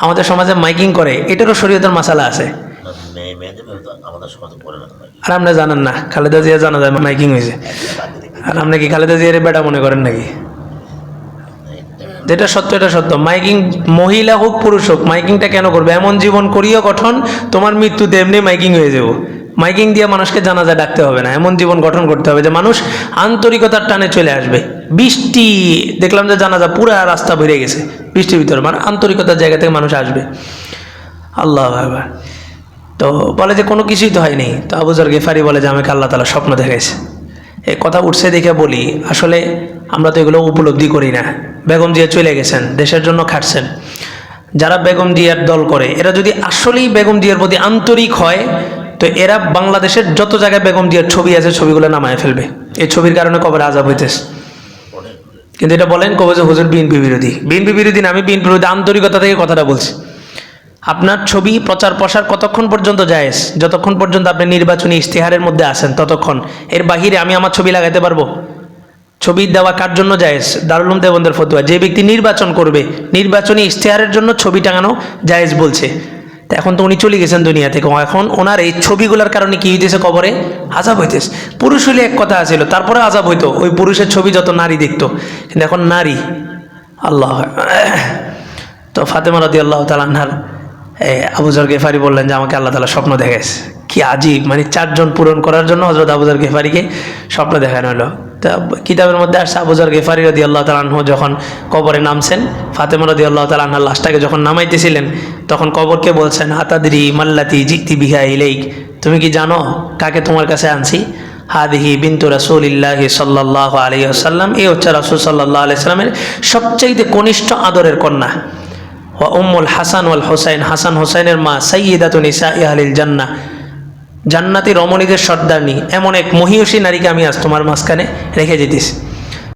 আমাদের সমাজে মাইকিং করে, এটারও শরীয়তের মাসালা আছে। আর আপনি জানেন না খালেদা জিয়া জানা যায় মাইকিং হয়েছে, আর আপনি কি খালেদা জিয়ার বেটা মনে করেন নাকি? যেটা সত্য এটা সত্য। মাইকিং মহিলা হোক পুরুষ হোক, মাইকিংটা কেন করবে? এমন জীবন করিও গঠন তোমার মৃত্যুতে এমনি মাইকিং হয়ে যাব। মাইকিং দিয়ে মানুষকে জানাজা ডাকতে হবে না, এমন জীবন গঠন করতে হবে যে মানুষ আন্তরিকতার টানে চলে আসবে। বৃষ্টি দেখলাম যে জানাজা পুরা রাস্তা ভরে গেছে বৃষ্টির ভিতরে, মানে আন্তরিকতার জায়গা থেকে মানুষ আসবে। আল্লাহ আকবার। তো বলে যে কোনো কিছুই তো হয়নি। তো আবু যর গিফারি বলে যে আমাকে আল্লাহ তাআলা স্বপ্ন দেখাইছে। এই কথা উঠছে দেখে বলি, আসলে আমরা তো এগুলো উপলব্ধি করি না। বেগম জিয়া চলে গেছেন, দেশের জন্য খাটছেন। যারা বেগম জিয়ার দল করে এরা যদি আসলেই বেগম জিয়ার প্রতি আন্তরিক হয়, তো এরা বাংলাদেশের যত জায়গায় বেগম জিয়ার ছবি আছে ছবিগুলো নামায় ফেলবে। এই ছবির কারণে কবরে আযাব হইতেছে। কিন্তু এটা বলেন কবে যে হুজুর বিএনপি বিরোধী। বিএনপি বিরোধী না, আমি বিএনপি বিরোধী আন্তরিকতা থেকে কথাটা বলছি। আপনার ছবি প্রচার প্রসার কতক্ষণ পর্যন্ত জায়েজ? যতক্ষণ পর্যন্ত আপনি নির্বাচনী ইশতেহারের মধ্যে আছেন ততক্ষণ। এর বাহিরে আমি আমার ছবি লাগাতে পারবো? ছবি দেওয়া কার জন্য জায়েজ? দারুল উলুম দেওবন্দের ফতোয়া, যে ব্যক্তি নির্বাচন করবে নির্বাচনী ইশতেহারের জন্য ছবি টাঙানো জায়েজ বলছে। তা এখন তো উনি চলে গেছেন দুনিয়া থেকে, এখন ওনার এই ছবিগুলোর কারণে কি হইতেছে? কবরে আযাব হইতেছে। পুরুষ হইলে এক কথা আছিল, তারপরে আযাব হইতো, ওই পুরুষের ছবি যত নারী দেখতো। কিন্তু এখন নারী, আল্লাহ। তো ফাতেমা রাদিয়াল্লাহু তাআলা আনহার আবু যর গিফারি বললেন যে আমাকে আল্লাহ তাআলা স্বপ্ন দেখাইছে। কি আজীব, মানে 4 জন পূরণ করার জন্য হযরত আবু যর গিফারিকে স্বপ্ন দেখানো হলো। তা কিতাবের মধ্যে আসছে আবু যর গিফারি রাদিয়াল্লাহু তাআলা আনহু যখন কবরে নামছেন, ফাতেমা রাদিয়াল্লাহু তাআলা আনহার লাশটাকে যখন নামাইতেছিলেন, তখন কবরকে বলছেন আতাদরি মাল্লাতি জিতি বিহা ইলাইক, তুমি কি জানো কাকে তোমার কাছে আনছি? হাদিহি বিনতু রাসূলিল্লাহি সাল্লাল্লাহু আলাইহি ওয়াসাল্লাম, এই হচ্ছে রাসূল সাল্লাল্লাহু আলাইহি ওয়াসাল্লামের সবচেয়ে কনিষ্ঠ আদরের কন্যা। ওয়া উম্মুল হাসান ওয়াল হুসাইন, হাসান হুসাইনের মা, সাইয়্যিদাতু নিসাই আহলিল জান্নাহ, জান্নাতি রমণীদের সর্দারনী। এমন এক মহিয়সী নারীকে আমি আজ তোমার মাঝখানে রেখে যেতেছি।